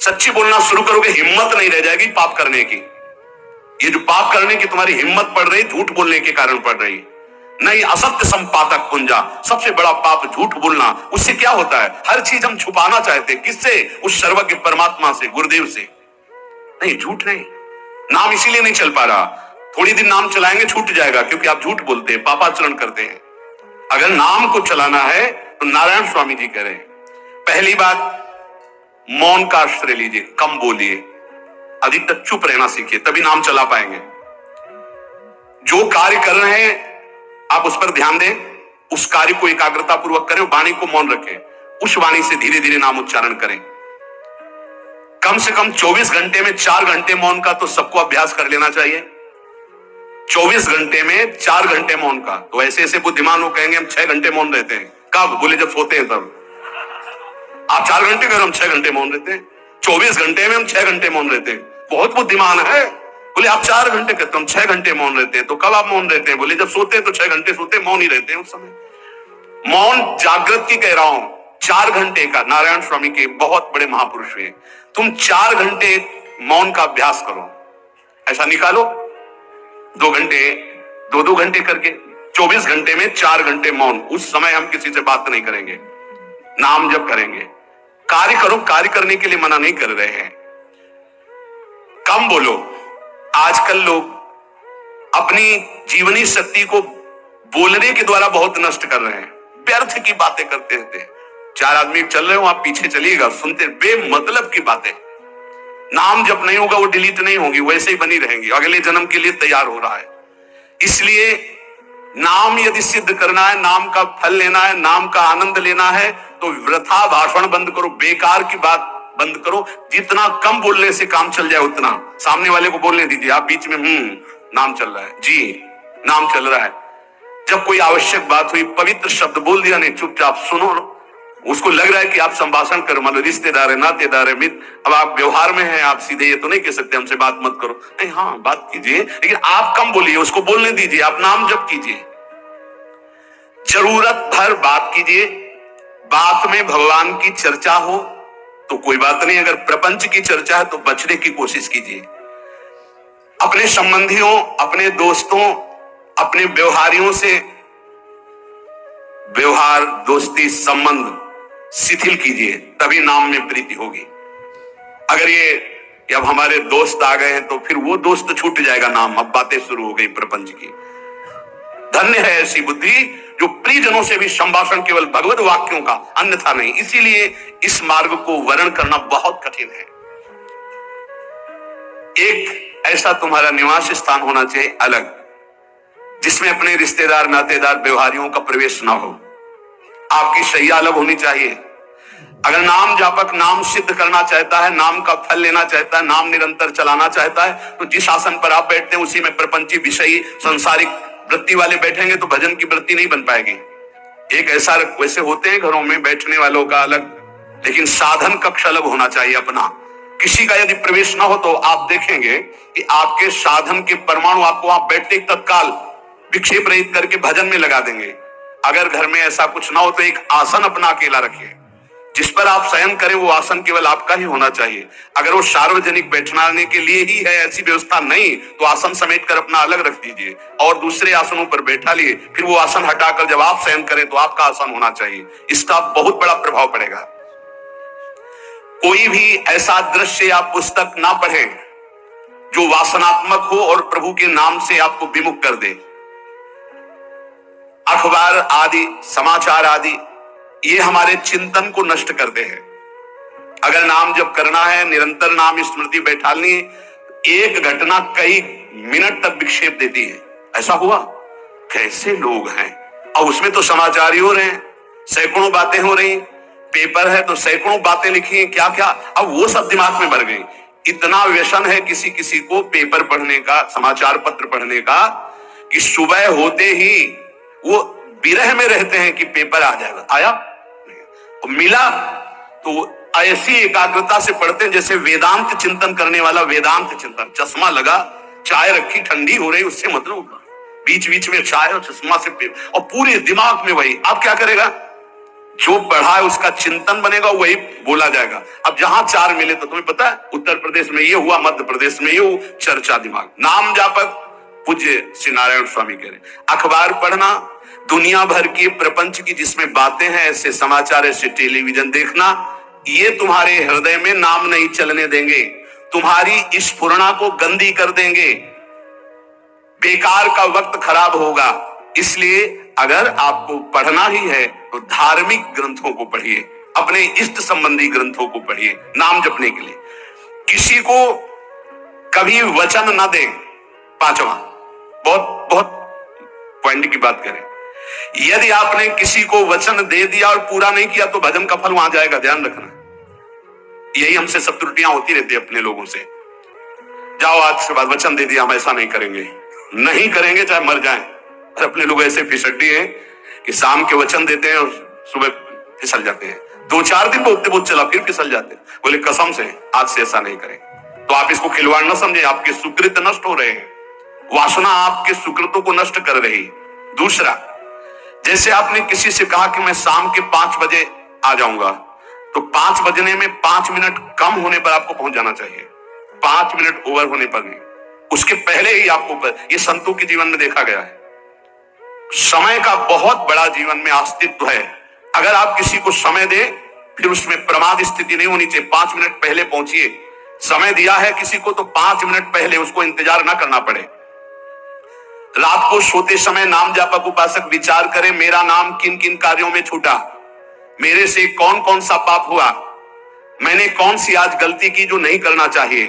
सच्ची बोलना शुरू करोगे, हिम्मत नहीं रह जाएगी पाप करने की। ये जो पाप करने की तुम्हारी हिम्मत पड़ रही, झूठ बोलने के कारण पड़ रही। नहीं, असत्य संपादक पुंजा, सबसे बड़ा पाप झूठ बोलना। उससे क्या होता है, हर चीज हम छुपाना चाहते हैं। किससे? उस सर्वज्ञ परमात्मा से, गुरुदेव से। नहीं, झूठ नहीं। नाम इसीलिए नहीं चल पा रहा, थोड़ी दिन नाम चलाएंगे छूट जाएगा, क्योंकि आप झूठ बोलते हैं, पापाचरण करते हैं। अगर नाम को चलाना है तो नारायण स्वामी जी कह रहे हैं, पहली बात मौन का आश्रय लीजिए, कम बोलिए, अधिक तक चुप रहना सीखिए, तभी नाम चला पाएंगे। जो कार्य कर रहे हैं आप उस पर ध्यान दें, उस कार्य को एकाग्रता पूर्वक करें, वाणी को मौन रखें, उस वाणी से धीरे धीरे नाम उच्चारण करें। कम से कम 24 घंटे में 4 घंटे मौन का तो सबको अभ्यास कर लेना चाहिए। 24 घंटे में 4 घंटे मौन का। तो ऐसे ऐसे बुद्धिमान लोग कहेंगे हम 6 घंटे मौन रहते हैं। कब? बोले जब सोते हैं तब। आप 4 घंटे करो, हम 6 घंटे मौन रहते हैं। 24 घंटे में हम 6 घंटे मौन रहते हैं। बहुत बुद्धिमान है। बोले आप 4 घंटे कहते, हम 6 घंटे मौन रहते हैं। तो कब आप मौन रहते हैं? बोले जब सोते हैं तो 6 घंटे सोते हैं, मौन ही रहते हैं उस समय। मौन जागृत की कह रहा हूं, 4 घंटे का। नारायण स्वामी के बहुत बड़े महापुरुष हैं। तुम 4 घंटे मौन का अभ्यास करो, ऐसा निकालो 2 घंटे, 2 घंटे करके 24 घंटे में 4 घंटे मौन। उस समय हम किसी से बात नहीं करेंगे, नाम जप करेंगे। कार्य करो, कार्य करने के लिए मना नहीं कर रहे हैं, कम बोलो। आजकल लोग अपनी जीवनी शक्ति को बोलने के द्वारा बहुत नष्ट कर रहे हैं, व्यर्थ की बातें करते रहते हैं। 4 आदमी चल रहे हो, आप पीछे चलिएगा, सुनते, बेमतलब की बातें। नाम जब नहीं होगा वो डिलीट नहीं होगी, वैसे ही बनी रहेंगी, अगले जन्म के लिए तैयार हो रहा है। इसलिए नाम यदि सिद्ध करना है, नाम का फल लेना है, नाम का आनंद लेना है, तो वृथा भाषण बंद करो, बेकार की बात बंद करो। जितना कम बोलने से काम चल जाए उतना। सामने वाले को बोलने दीजिए, आप बीच में नाम चल रहा है, जी नाम चल रहा है। जब कोई आवश्यक बात हुई, पवित्र शब्द बोल दिया, नहीं चुपचाप सुनो। उसको लग रहा है कि आप संभाषण करो, मान लो रिश्तेदार है, नातेदार है, मित्र, अब आप व्यवहार में हैं, आप सीधे ये तो नहीं कह सकते हमसे बात मत करो। नहीं, हाँ बात कीजिए, लेकिन आप कम बोलिए, उसको बोलने दीजिए, आप नाम जप कीजिए, जरूरत भर बात कीजिए। बात में भगवान की चर्चा हो तो कोई बात नहीं, अगर प्रपंच की चर्चा है तो बचने की कोशिश कीजिए। अपने संबंधियों, अपने दोस्तों, अपने व्यवहारियों से व्यवहार, दोस्ती, संबंध शिथिल कीजिए, तभी नाम में प्रीति होगी। अगर ये अब हमारे दोस्त आ गए हैं तो फिर वो दोस्त छूट जाएगा नाम, अब बातें शुरू हो गई प्रपंच की। धन्य है ऐसी बुद्धि जो प्रियजनों से भी संभाषण केवल भगवत वाक्यों का, अन्यथा नहीं। इसीलिए इस मार्ग को वर्ण करना बहुत कठिन है। एक ऐसा तुम्हारा निवास स्थान होना चाहिए अलग, जिसमें अपने रिश्तेदार, नातेदार, व्यवहारियों का प्रवेश ना हो। आपकी शैया अलग होनी चाहिए। अगर नाम जापक नाम सिद्ध करना चाहता है, नाम का फल लेना चाहता है, नाम निरंतर चलाना चाहता है, तो जिस आसन पर आप बैठते हैं उसी में प्रपंची, विषयी, संसारिक वृत्ति वाले बैठेंगे तो भजन की वृत्ति नहीं बन पाएगी। एक ऐसा, वैसे होते हैं घरों में बैठने वालों का अलग, लेकिन साधन कक्ष अलग होना चाहिए अपना। किसी का यदि प्रवेश ना हो तो आप देखेंगे कि आपके साधन के परमाणु आपको वहां बैठते तत्काल विक्षेप रहित करके भजन में लगा देंगे। अगर घर में ऐसा कुछ ना हो तो एक आसन अपना अकेला रखिए, जिस पर आप शयन करें वो आसन केवल आपका ही होना चाहिए। अगर वो सार्वजनिक बैठने के लिए ही है, ऐसी व्यवस्था नहीं, तो आसन समेट कर अपना अलग रख दीजिए और दूसरे आसनों पर बैठा लिए, फिर वो आसन हटाकर जब आप शयन करें तो आपका आसन होना चाहिए। इसका बहुत बड़ा प्रभाव पड़ेगा। कोई भी ऐसा दृश्य या पुस्तक ना पढ़ें जो वासनात्मक हो और प्रभु के नाम से आपको विमुख कर दे। अखबार आदि, समाचार आदि, ये हमारे चिंतन को नष्ट करते हैं। अगर नाम जब करना है, निरंतर नाम स्मृति बैठानी है, एक घटना कई मिनट तक विक्षेप देती है। ऐसा हुआ, कैसे लोग हैं, और उसमें तो समाचार ही हो रहे हैं, सैकड़ों बातें हो रही, पेपर है तो सैकड़ों बातें लिखी हैं, क्या क्या, अब वो सब दिमाग में भर गई। इतना व्यसन है किसी किसी को पेपर पढ़ने का, समाचार पत्र पढ़ने का, कि सुबह होते ही वो विरह में रहते हैं कि पेपर आ जाएगा। आया, मिला, तो ऐसी एकाग्रता से पढ़ते हैं जैसे वेदांत चिंतन करने वाला वेदांत चिंतन। चश्मा लगा, चाय रखी, ठंडी हो रही, उससे मतलब बीच बीच में चाय और चश्मा से और पूरे दिमाग में वही। अब क्या करेगा, जो पढ़ा है उसका चिंतन बनेगा, वही बोला जाएगा। अब जहां चार मिले तो तुम्हें पता है, उत्तर प्रदेश में ये हुआ, मध्य प्रदेश में ये हुआ, चर्चा दिमाग। नाम जापक पूज्य श्री नारायण स्वामी कह रहे, अखबार पढ़ना, दुनिया भर की प्रपंच की जिसमें बातें हैं, ऐसे समाचार, ऐसे टेलीविजन देखना, ये तुम्हारे हृदय में नाम नहीं चलने देंगे, तुम्हारी स्फुरणा को गंदी कर देंगे, बेकार का वक्त खराब होगा। इसलिए अगर आपको पढ़ना ही है तो धार्मिक ग्रंथों को पढ़िए, अपने इष्ट संबंधी ग्रंथों को पढ़िए नाम जपने के लिए। किसी को कभी वचन न दें। पांचवा, बहुत बहुत पॉइंट की बात करें, यदि आपने किसी को वचन दे दिया और पूरा नहीं किया तो भजन का फल वहां जाएगा, ध्यान रखना। यही हमसे सब त्रुटियां होती रहती है अपने लोगों से। जाओ आज के बाद वचन दे दिया, हम ऐसा नहीं करेंगे, नहीं करेंगे चाहे मर जाएं। अपने लोग ऐसे फिसड्डी हैं कि शाम के वचन देते हैं और सुबह फिसल जाते हैं, 2-4 दिन बोलते बोलते चला, फिर फिसल जाते हैं। बोले कसम से आज से ऐसा नहीं करें। तो आप इसको खिलवाड़ न समझे, आपके सुकृत नष्ट हो रहे हैं, वासना आपके सुकृतों को नष्ट कर रही। दूसरा, जैसे आपने किसी से कहा कि मैं शाम के 5 बजे आ जाऊंगा, तो 5 बजने में 5 मिनट कम होने पर आपको पहुंच जाना चाहिए, 5 मिनट ओवर होने पर नहीं, उसके पहले ही आपको। ये संतों के जीवन में देखा गया है। समय का बहुत बड़ा जीवन में अस्तित्व है। अगर आप किसी को समय दें, फिर उसमें प्रमाद स्थिति नहीं होनी चाहिए। 5 मिनट पहले पहुंचिए। समय दिया है किसी को तो 5 मिनट पहले उसको इंतजार ना करना पड़े। रात को सोते समय नाम जापक उपासक विचार करें, मेरा नाम किन किन कार्यों में छूटा, मेरे से कौन कौन सा पाप हुआ, मैंने कौन सी आज गलती की जो नहीं करना चाहिए।